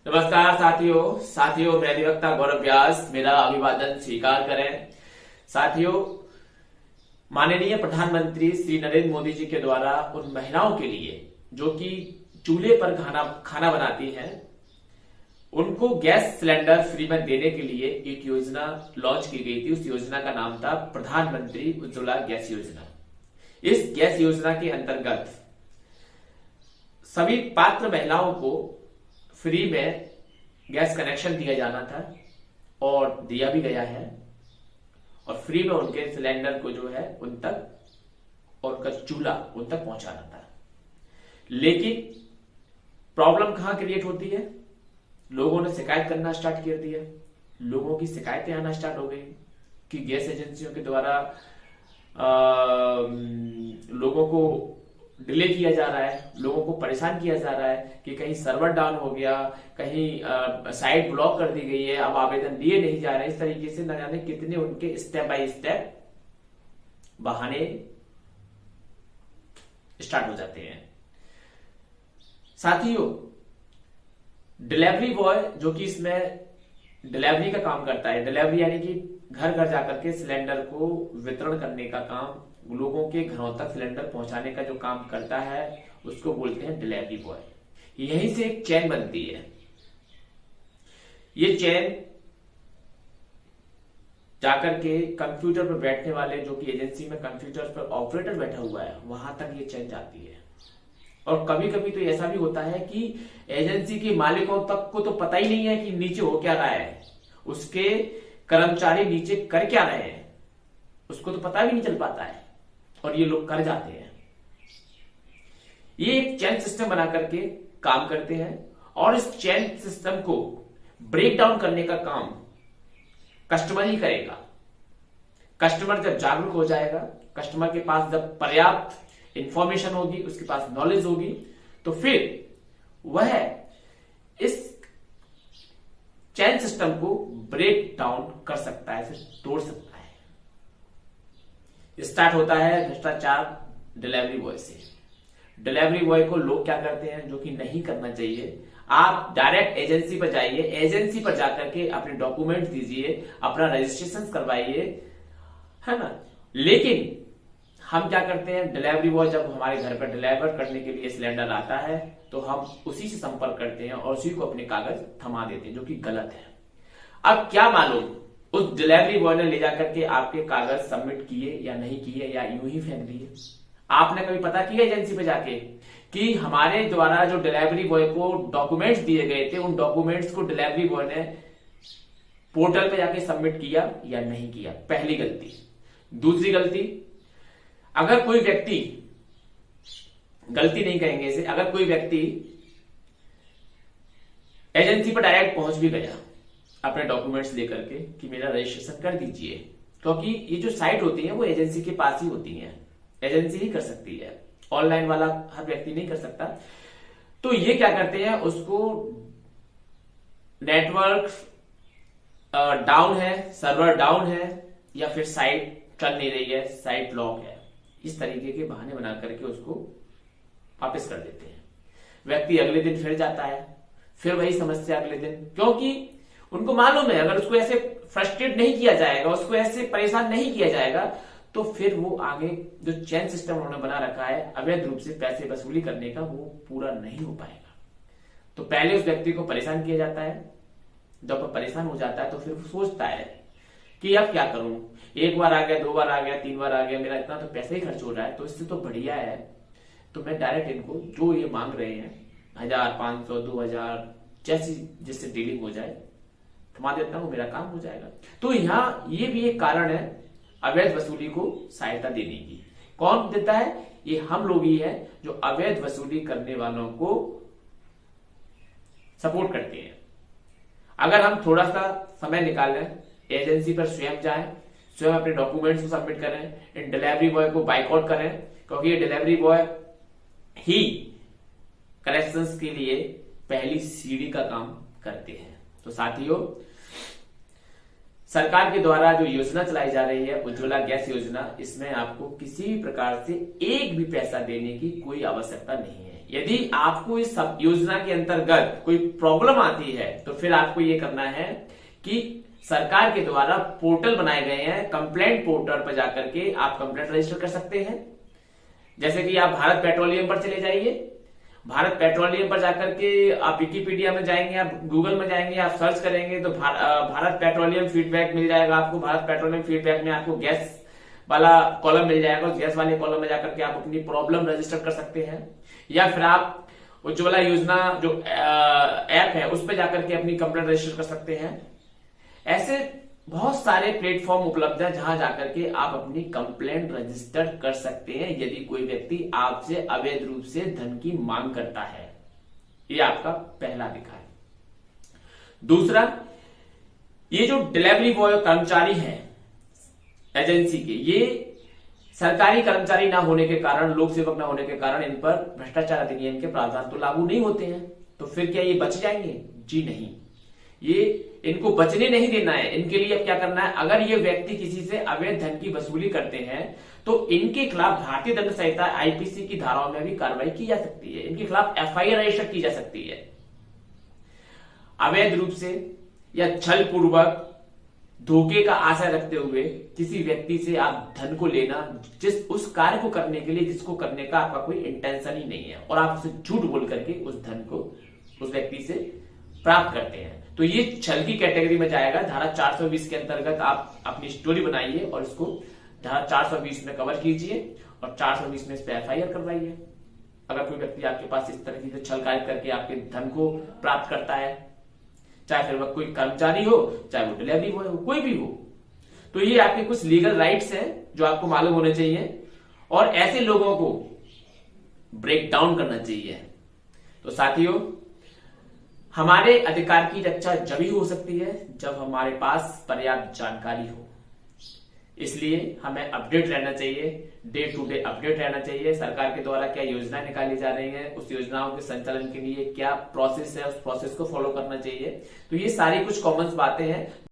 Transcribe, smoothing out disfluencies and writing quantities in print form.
नमस्कार साथियों मैं अधिवक्ता गौरव व्यास, मेरा अभिवादन स्वीकार करें। साथियों, माननीय प्रधानमंत्री श्री नरेंद्र मोदी जी के द्वारा उन महिलाओं के लिए जो कि चूल्हे पर खाना बनाती हैं, उनको गैस सिलेंडर फ्री में देने के लिए एक योजना लॉन्च की गई थी। उस योजना का नाम था प्रधानमंत्री उज्ज्वला गैस योजना। इस गैस योजना के अंतर्गत सभी पात्र महिलाओं को फ्री में गैस कनेक्शन दिया जाना था और दिया भी गया है, और फ्री में उनके सिलेंडर को जो है उन तक और उनका चूल्हा उन तक पहुंचाना था। लेकिन प्रॉब्लम कहां क्रिएट होती है? लोगों ने शिकायत करना स्टार्ट कर दिया। लोगों की शिकायतें आना स्टार्ट हो गई कि गैस एजेंसियों के द्वारा लोगों को डिले किया जा रहा है, लोगों को परेशान किया जा रहा है कि कहीं सर्वर डाउन हो गया, कहीं साइट ब्लॉक कर दी गई है, अब आवेदन दिए नहीं जा रहे। इस तरीके से न जाने कितने उनके स्टेप बाय स्टेप बहाने स्टार्ट हो जाते हैं। साथियों, डिलीवरी बॉय जो कि इसमें डिलीवरी का काम करता है, डिलीवरी यानी कि घर घर जाकर के सिलेंडर को वितरण करने का काम, लोगों के घरों तक सिलेंडर पहुंचाने का जो काम करता है, उसको बोलते हैं डिलीवरी बॉय। यहीं से एक चेन बनती है। ये चेन जाकर के कंप्यूटर पर बैठने वाले, जो कि एजेंसी में कंप्यूटर पर ऑपरेटर बैठा हुआ है, वहां तक ये चेन जाती है। और कभी कभी तो ऐसा भी होता है कि एजेंसी के मालिकों तक को तो पता ही नहीं है कि नीचे हो क्या रहा है, उसके कर्मचारी नीचे कर क्या रहे हैं, उसको तो पता भी नहीं चल पाता है, और ये लोग कर जाते हैं। ये एक चेन सिस्टम बना करके काम करते हैं, और इस चेन सिस्टम को ब्रेक डाउन करने का काम कस्टमर ही करेगा। कस्टमर जब जागरूक हो जाएगा, कस्टमर के पास जब पर्याप्त इंफॉर्मेशन होगी, उसके पास नॉलेज होगी, तो फिर वह इस चेन सिस्टम को ब्रेक डाउन कर सकता है, फिर तोड़ सकता है। स्टार्ट होता है भ्रष्टाचार डिलीवरी बॉय से। डिलीवरी बॉय को लोग क्या करते हैं, जो कि नहीं करना चाहिए। आप डायरेक्ट एजेंसी पर जाइए, एजेंसी पर जाकर के अपने डॉक्यूमेंट दीजिए, अपना रजिस्ट्रेशन करवाइए, है ना। लेकिन हम क्या करते हैं, डिलीवरी बॉय जब हमारे घर पर डिलीवर करने के लिए सिलेंडर आता है, तो हम उसी से संपर्क करते हैं और उसी को अपने कागज थमा देते हैं, जो कि गलत है। अब क्या मालूम उस डिलीवरी बॉय ने ले जाकर के आपके कागज सबमिट किए या नहीं किए, या यूं ही फेंक दिए। आपने कभी पता किया एजेंसी पे जाके कि हमारे द्वारा जो डिलीवरी बॉय को डॉक्यूमेंट्स दिए गए थे, उन डॉक्यूमेंट्स को डिलीवरी बॉय ने पोर्टल पे जाके सबमिट किया या नहीं किया? पहली गलती। दूसरी गलती, अगर कोई व्यक्ति, गलती नहीं कहेंगे इसे, अगर कोई व्यक्ति एजेंसी पर डायरेक्ट पहुंच भी गया अपने डॉक्यूमेंट्स लेकर के कि मेरा रजिस्ट्रेशन कर दीजिए, क्योंकि ये जो साइट होती है वो एजेंसी के पास ही होती है, एजेंसी ही कर सकती है, ऑनलाइन वाला हर व्यक्ति नहीं कर सकता। तो ये क्या करते हैं, उसको नेटवर्क डाउन है, सर्वर डाउन है, या फिर साइट चल नहीं रही है, साइट लॉक है, इस तरीके के बहाने बना करके उसको वापस कर देते हैं। व्यक्ति अगले दिन फिर जाता है, फिर वही समस्या अगले दिन, क्योंकि उनको मालूम है अगर उसको ऐसे फ्रस्ट्रेट नहीं किया जाएगा, उसको ऐसे परेशान नहीं किया जाएगा, तो फिर वो आगे जो चेन सिस्टम उन्होंने बना रखा है अवैध रूप से पैसे वसूली करने का, वो पूरा नहीं हो पाएगा। तो पहले उस व्यक्ति को परेशान किया जाता है, जब परेशान हो जाता है तो फिर वो सोचता है कि अब क्या करूं, एक बार आ गया, दो बार आ गया, तीन बार आ गया, मेरा इतना तो पैसे ही खर्च हो रहा है, तो इससे तो बढ़िया है तो मैं डायरेक्ट इनको जो ये मांग रहे हैं 1000, 500, 2000 जैसी जिससे डीलिंग हो जाए थमा देता हूं, मेरा काम हो जाएगा। तो यहां ये भी एक कारण है अवैध वसूली को सहायता देने की। कौन देता है? ये हम लोग ही है जो अवैध वसूली करने वालों को सपोर्ट करते हैं। अगर हम थोड़ा सा समय निकालें, एजेंसी पर स्वयं जाएं, स्वयं अपने डॉक्यूमेंट्स को सबमिट करें, इन डिलीवरी बॉय को बाइकआउट करें, क्योंकि ये डिलीवरी बॉय ही कनेक्शंस के लिए पहली सीढ़ी का काम करते हैं। तो साथियों, सरकार के द्वारा जो योजना चलाई जा रही है उज्ज्वला गैस योजना, इसमें आपको किसी भी प्रकार से एक भी पैसा देने की कोई आवश्यकता नहीं है। यदि आपको इस सब योजना के अंतर्गत कोई प्रॉब्लम आती है तो फिर आपको ये करना है कि सरकार के द्वारा पोर्टल बनाए गए हैं, कंप्लेंट पोर्टल पर जाकर के आप कंप्लेंट रजिस्टर कर सकते हैं। जैसे कि आप भारत पेट्रोलियम पर चले जाइए, भारत पेट्रोलियम पर जाकर के आप विकिपीडिया में जाएंगे, आप गूगल में जाएंगे, आप सर्च करेंगे तो भारत पेट्रोलियम फीडबैक मिल जाएगा आपको। भारत पेट्रोलियम फीडबैक में आपको गैस वाला कॉलम मिल जाएगा, उस गैस वाले कॉलम में जाकर के आप अपनी प्रॉब्लम रजिस्टर कर सकते हैं। या फिर आप उज्ज्वला योजना जो ऐप है उस पर जाकर के अपनी कंप्लेंट रजिस्टर कर सकते हैं। ऐसे बहुत सारे प्लेटफॉर्म उपलब्ध है जहां जाकर के आप अपनी कंप्लेंट रजिस्टर कर सकते हैं यदि कोई व्यक्ति आपसे अवैध रूप से धन की मांग करता है। ये आपका पहला अधिकार है। दूसरा, ये जो डिलीवरी बॉय कर्मचारी हैं एजेंसी के, ये सरकारी कर्मचारी ना होने के कारण, लोक सेवक ना होने के कारण इन पर भ्रष्टाचार अधिनियम के प्रावधान तो लागू नहीं होते हैं। तो फिर क्या ये बच जाएंगे? जी नहीं, ये इनको बचने नहीं देना है। इनके लिए अब क्या करना है, अगर ये व्यक्ति किसी से अवैध धन की वसूली करते हैं तो इनके खिलाफ भारतीय दंड संहिता आईपीसी की धाराओं में भी कार्रवाई की जा सकती है, इनके खिलाफ एफआईआर रजिस्टर की जा सकती है। अवैध रूप से या छल पूर्वक धोखे का आशय रखते हुए किसी व्यक्ति से आप धन को लेना, उस कार्य को करने के लिए जिसको करने का आपका कोई इंटेंशन ही नहीं है, और आप उसे झूठ बोल करके उस धन को उस व्यक्ति से प्राप्त करते हैं, तो ये छल की कैटेगरी में जाएगा। धारा 420 के अंतर्गत आप अपनी स्टोरी बनाइए और इसको धारा 420 में कवर कीजिए और 420 में इस पर एफआईआर करवाइए। अगर कोई व्यक्ति आपके पास इस तरह से छल कार्य करके आपके धन को प्राप्त करता है, चाहे फिर वह कोई कर्मचारी हो, चाहे वो डिलीवरी बॉय हो, कोई भी हो, तो ये आपके कुछ लीगल राइट्स हैं जो आपको मालूम होने चाहिए और ऐसे लोगों को ब्रेक डाउन करना चाहिए। तो साथियों, हमारे अधिकार की रक्षा जब ही हो सकती है जब हमारे पास पर्याप्त जानकारी हो। इसलिए हमें अपडेट रहना चाहिए, डे टू डे अपडेट रहना चाहिए। सरकार के द्वारा क्या योजना निकाली जा रही है, उस योजनाओं के संचालन के लिए क्या प्रोसेस है, उस प्रोसेस को फॉलो करना चाहिए। तो ये सारी कुछ कॉमन बातें हैं